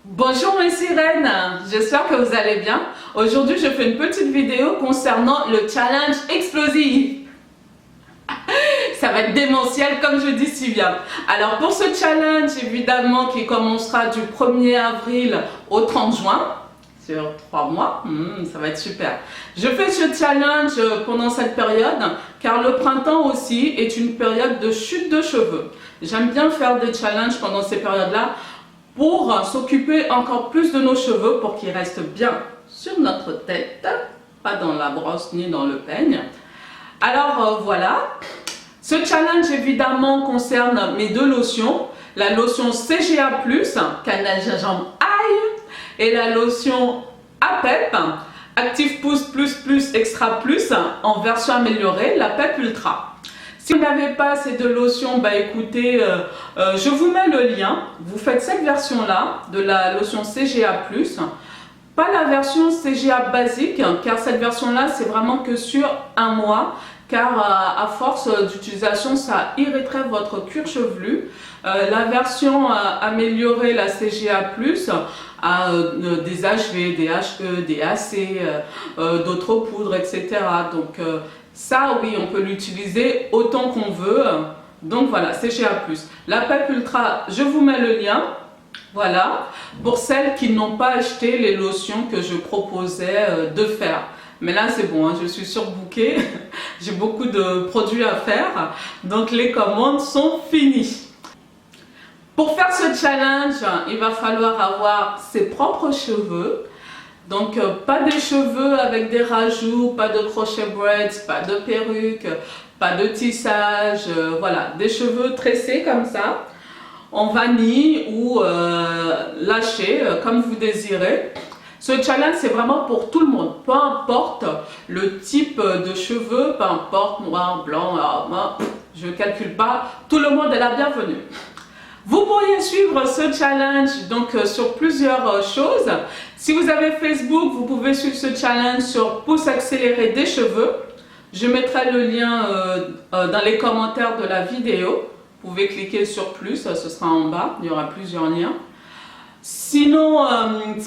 Bonjour mes sirènes, j'espère que vous allez bien. Aujourd'hui je fais une petite vidéo concernant le challenge explosif. Ça va être démentiel comme je dis si bien. Alors pour ce challenge évidemment qui commencera du 1er avril au 30 juin, sur 3 mois, ça va être super. Je fais ce challenge pendant cette période car le printemps aussi est une période de chute de cheveux. J'aime bien faire des challenges pendant ces périodes-là pour s'occuper encore plus de nos cheveux pour qu'ils restent bien sur notre tête, pas dans la brosse ni dans le peigne. Alors voilà, ce challenge évidemment concerne mes deux lotions, la lotion CGA+, cannelle gingembre ail, et la lotion APEP, Active Pousse Plus Plus Extra Plus, en version améliorée, la PEP Ultra. Si vous n'avez pas ces deux lotions, bah écoutez, je vous mets le lien. Vous faites cette version-là de la lotion CGA+, pas la version CGA basique, car cette version-là, c'est vraiment que sur un mois, car à force d'utilisation, ça irriterait votre cuir chevelu. La version améliorée, la CGA+, a des HV, des HE, des AC, d'autres poudres, etc. Donc, ça, oui, on peut l'utiliser autant qu'on veut. Donc voilà, CGA+. La PEP Ultra, je vous mets le lien. Voilà, pour celles qui n'ont pas acheté les lotions que je proposais de faire. Mais là, c'est bon, hein, je suis surbookée. J'ai beaucoup de produits à faire. Donc les commandes sont finies. Pour faire ce challenge, il va falloir avoir ses propres cheveux. Donc pas des cheveux avec des rajouts, pas de crochet braids, pas de perruque, pas de tissage, voilà, des cheveux tressés comme ça, en vanille ou lâchés comme vous désirez. Ce challenge c'est vraiment pour tout le monde, peu importe le type de cheveux, peu importe noir, blanc, je ne calcule pas, tout le monde est la bienvenue. Vous pourriez suivre ce challenge donc sur plusieurs choses. Si vous avez Facebook, vous pouvez suivre ce challenge sur pouce accéléré des cheveux. Je mettrai le lien dans les commentaires de la vidéo. Vous pouvez cliquer sur plus, ce sera en bas, il y aura plusieurs liens. Sinon,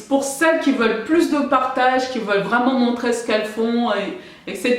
pour celles qui veulent plus de partage, qui veulent vraiment montrer ce qu'elles font, etc.,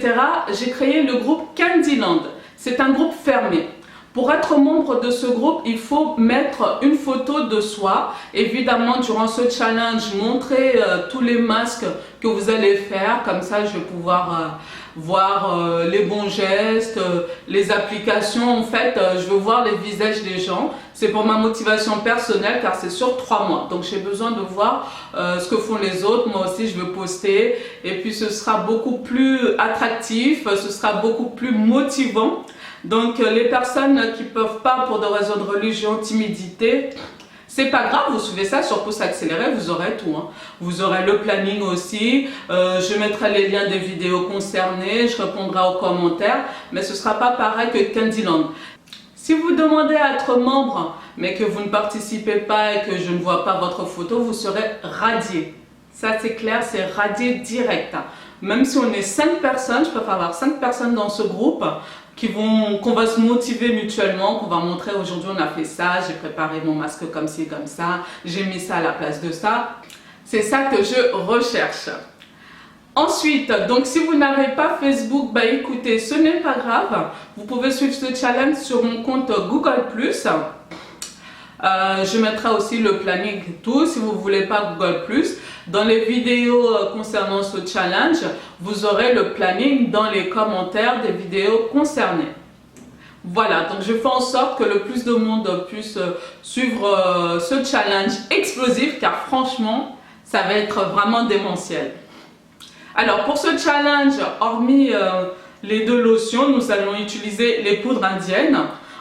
j'ai créé le groupe Candyland. C'est un groupe fermé. Pour être membre de ce groupe, il faut mettre une photo de soi. Évidemment, durant ce challenge, montrer tous les masques que vous allez faire. Comme ça, je vais pouvoir voir les bons gestes, les applications. En fait, je veux voir les visages des gens. C'est pour ma motivation personnelle car c'est sur 3 mois. Donc, j'ai besoin de voir ce que font les autres. Moi aussi, je veux poster. Et puis, ce sera beaucoup plus attractif. Ce sera beaucoup plus motivant. Donc les personnes qui ne peuvent pas pour des raisons de religion, timidité, c'est pas grave, vous suivez ça sur pouce accéléré, vous aurez tout. Hein. Vous aurez le planning aussi, je mettrai les liens des vidéos concernées, je répondrai aux commentaires, mais ce ne sera pas pareil que Candyland. Si vous demandez à être membre, mais que vous ne participez pas et que je ne vois pas votre photo, vous serez radié. Ça c'est clair, c'est radié direct. Même si on est 5 personnes, je peux avoir 5 personnes dans ce groupe, qu'on va se motiver mutuellement, qu'on va montrer aujourd'hui on a fait ça, j'ai préparé mon masque comme ci, comme ça, j'ai mis ça à la place de ça. C'est ça que je recherche. Ensuite, donc si vous n'avez pas Facebook, bah écoutez, ce n'est pas grave. Vous pouvez suivre ce challenge sur mon compte Google+. Je mettrai aussi le planning et tout, si vous ne voulez pas Google+. Dans les vidéos concernant ce challenge, vous aurez le planning dans les commentaires des vidéos concernées. Voilà, donc je fais en sorte que le plus de monde puisse suivre ce challenge explosif, car franchement, ça va être vraiment démentiel. Alors pour ce challenge, hormis les deux lotions, nous allons utiliser les poudres indiennes.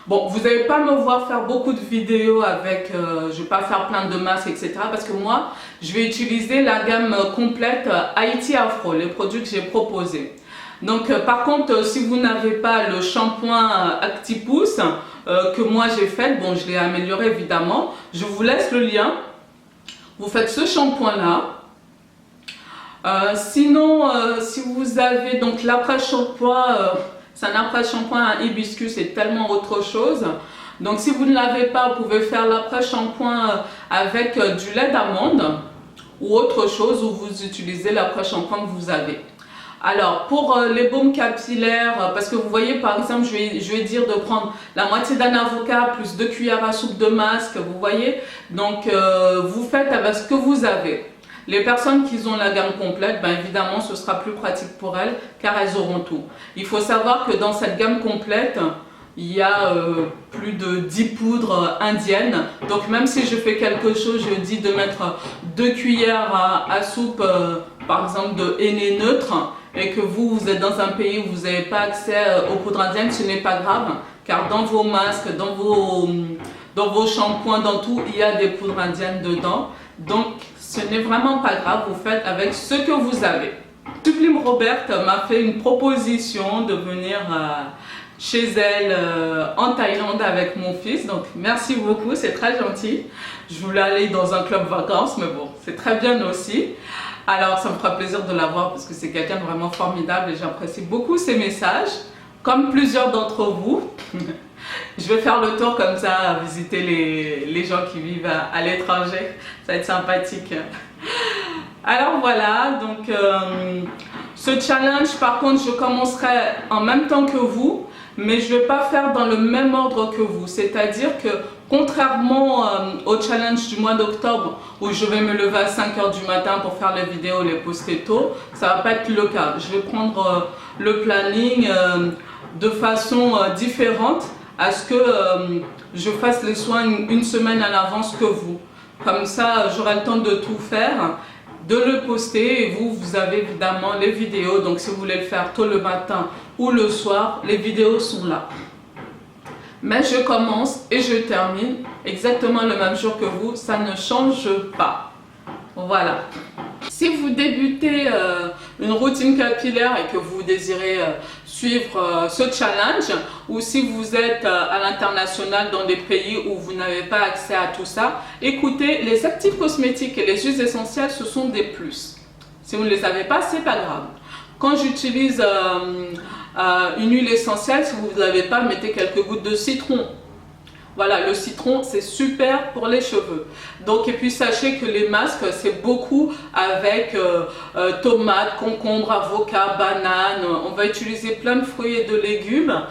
Bon, vous n'allez pas me voir faire beaucoup de vidéos avec, je ne vais pas faire plein de masques, etc. Parce que moi, je vais utiliser la gamme complète Haïti Afro, les produits que j'ai proposés. Donc, par contre, si vous n'avez pas le shampoing Actipousse que moi j'ai fait, bon, je l'ai amélioré évidemment, je vous laisse le lien. Vous faites ce shampoing-là. Sinon, si vous avez donc l'après-shampoing, c'est un après-shampoing, un hibiscus et tellement autre chose. Donc si vous ne l'avez pas, vous pouvez faire l'après-shampoing avec du lait d'amande ou autre chose, ou vous utilisez l'après-shampoing que vous avez. Alors pour les baumes capillaires, parce que vous voyez par exemple, je vais dire de prendre la moitié d'un avocat plus 2 cuillères à soupe de masque, vous voyez. Donc vous faites avec ce que vous avez. Les personnes qui ont la gamme complète, ben évidemment ce sera plus pratique pour elles car elles auront tout. Il faut savoir que dans cette gamme complète, il y a plus de 10 poudres indiennes. Donc même si je fais quelque chose, je dis de mettre 2 cuillères à soupe par exemple de henné neutre, et que vous êtes dans un pays où vous n'avez pas accès aux poudres indiennes, ce n'est pas grave, car dans vos masques, dans vos shampoings, dans tout, il y a des poudres indiennes dedans. Donc ce n'est vraiment pas grave, vous faites avec ce que vous avez. Sublime Robert m'a fait une proposition de venir chez elle en Thaïlande avec mon fils, donc merci beaucoup, c'est très gentil. Je voulais aller dans un club vacances, mais bon, c'est très bien aussi. Alors ça me fera plaisir de la voir parce que c'est quelqu'un de vraiment formidable et j'apprécie beaucoup ses messages, comme plusieurs d'entre vous. Je vais faire le tour comme ça, visiter les gens qui vivent à l'étranger, ça va être sympathique. Alors voilà, donc ce challenge par contre je commencerai en même temps que vous, mais je ne vais pas faire dans le même ordre que vous, c'est-à-dire que contrairement au challenge du mois d'octobre où je vais me lever à 5 h du matin pour faire les vidéos, les poster tôt, ça ne va pas être le cas. Je vais prendre le planning de façon différente à ce que je fasse les soins une semaine à l'avance que vous. Comme ça, j'aurai le temps de tout faire, de le poster et vous avez évidemment les vidéos. Donc si vous voulez le faire tôt le matin ou le soir, les vidéos sont là. Mais je commence et je termine exactement le même jour que vous, ça ne change pas. Voilà. Si vous débutez une routine capillaire et que vous désirez suivre ce challenge, ou si vous êtes à l'international dans des pays où vous n'avez pas accès à tout ça, écoutez, les actifs cosmétiques et les huiles essentielles, ce sont des plus. Si vous ne les avez pas, c'est pas grave. Quand j'utilise une huile essentielle, si vous ne l'avez pas, mettez quelques gouttes de citron. Voilà, le citron, c'est super pour les cheveux. Donc, et puis sachez que les masques, c'est beaucoup avec tomates, concombres, avocats, bananes. On va utiliser plein de fruits et de légumes.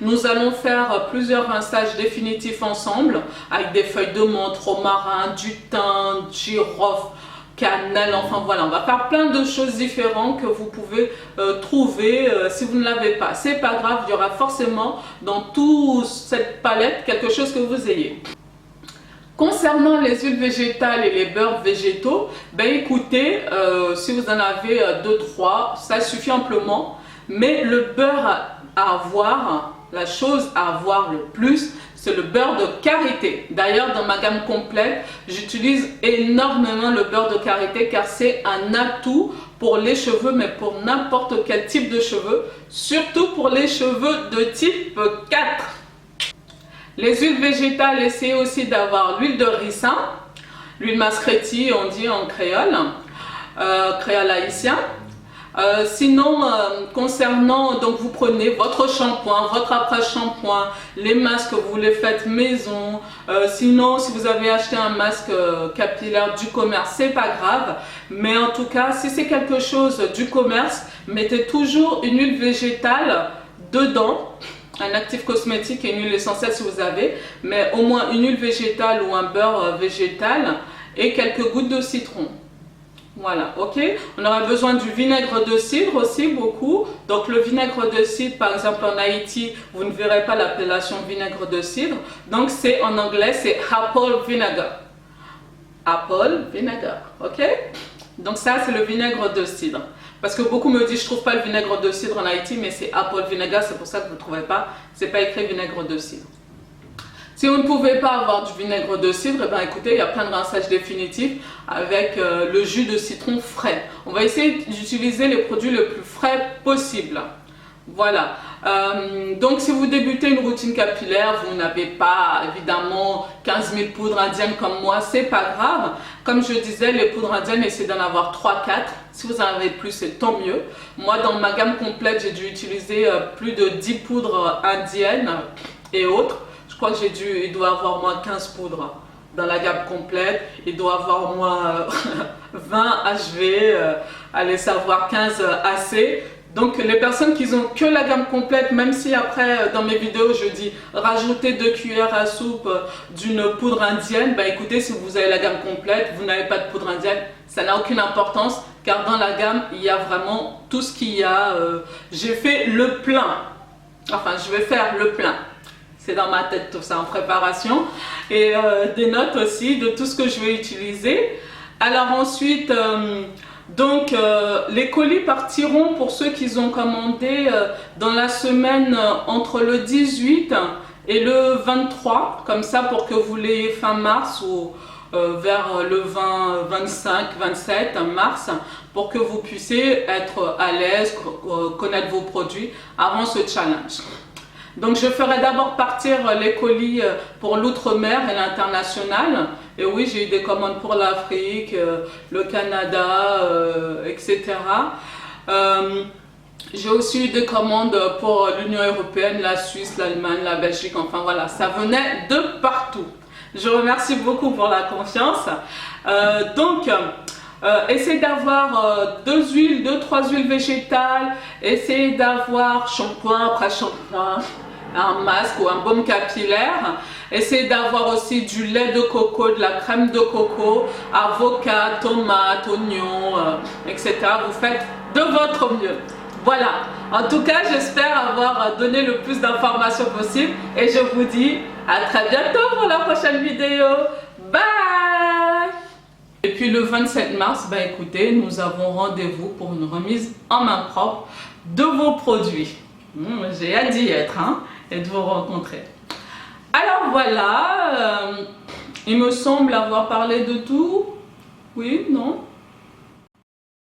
Nous allons faire plusieurs rinçages définitifs ensemble avec des feuilles de menthe, romarin, du thym, girofle, cannelle, enfin voilà, on va faire plein de choses différentes que vous pouvez trouver si vous ne l'avez pas. C'est pas grave, il y aura forcément dans toute cette palette quelque chose que vous ayez. Concernant les huiles végétales et les beurres végétaux, ben écoutez, si vous en avez 2-3, ça suffit amplement. Mais le beurre à avoir, la chose à avoir le plus, c'est le beurre de karité. D'ailleurs, dans ma gamme complète, j'utilise énormément le beurre de karité car c'est un atout pour les cheveux, mais pour n'importe quel type de cheveux, surtout pour les cheveux de type 4. Les huiles végétales, essayez aussi d'avoir l'huile de ricin, l'huile mascreti, on dit en créole, créole haïtien. Sinon, concernant, donc vous prenez votre shampoing, votre après-shampoing, les masques, vous les faites maison. Sinon, si vous avez acheté un masque capillaire du commerce, c'est pas grave. Mais en tout cas, si c'est quelque chose du commerce, mettez toujours une huile végétale dedans. Un actif cosmétique et une huile essentielle si vous avez, mais au moins une huile végétale ou un beurre végétal et quelques gouttes de citron. Voilà, ok. On aura besoin du vinaigre de cidre aussi, beaucoup. Donc le vinaigre de cidre, par exemple en Haïti, vous ne verrez pas l'appellation vinaigre de cidre. Donc c'est en anglais, c'est apple vinegar. Apple vinegar, ok. Donc ça, c'est le vinaigre de cidre. Parce que beaucoup me disent, je ne trouve pas le vinaigre de cidre en Haïti, mais c'est apple vinegar, c'est pour ça que vous ne trouvez pas. C'est pas écrit vinaigre de cidre. Si vous ne pouvez pas avoir du vinaigre de cidre, eh ben écoutez, il y a plein de rinçages définitifs avec le jus de citron frais. On va essayer d'utiliser les produits le plus frais possible. Voilà. Donc si vous débutez une routine capillaire, vous n'avez pas évidemment 15 000 poudres indiennes comme moi, c'est pas grave. Comme je disais, les poudres indiennes, essayez d'en avoir 3-4. Si vous en avez plus, c'est tant mieux. Moi, dans ma gamme complète, j'ai dû utiliser plus de 10 poudres indiennes et autres. Je Je crois que il doit avoir au moins 15 poudres dans la gamme complète. Il doit avoir au moins 20 HV, allez savoir 15 AC. Donc les personnes qui ont que la gamme complète, même si après dans mes vidéos je dis rajouter 2 cuillères à soupe d'une poudre indienne, bah écoutez, si vous avez la gamme complète, vous n'avez pas de poudre indienne, ça n'a aucune importance car dans la gamme il y a vraiment tout ce qu'il y a. J'ai fait le plein, enfin je vais faire le plein. C'est dans ma tête tout ça en préparation et des notes aussi de tout ce que je vais utiliser. Alors ensuite, les colis partiront pour ceux qui ont commandé dans la semaine entre le 18 et le 23, comme ça pour que vous l'ayez fin mars ou vers le 20, 25, 27 mars, pour que vous puissiez être à l'aise, connaître vos produits avant ce challenge. Donc je ferai d'abord partir les colis pour l'outre-mer et l'international. Et oui, j'ai eu des commandes pour l'Afrique, le Canada, etc. J'ai aussi eu des commandes pour l'Union européenne, la Suisse, l'Allemagne, la Belgique, enfin voilà, ça venait de partout. Je remercie beaucoup pour la confiance. Essayez d'avoir 2-3 huiles végétales, essayez d'avoir shampoing après shampoing, un masque ou un baume capillaire. Essayez d'avoir aussi du lait de coco, de la crème de coco, avocat, tomate, oignon, etc. Vous faites de votre mieux. Voilà, en tout cas j'espère avoir donné le plus d'informations possible et je vous dis à très bientôt pour la prochaine vidéo. Bye! Et puis le 27 mars, bah écoutez, nous avons rendez-vous pour une remise en main propre de vos produits. J'ai hâte d'y être et de vous rencontrer. Alors voilà, il me semble avoir parlé de tout. Oui, non?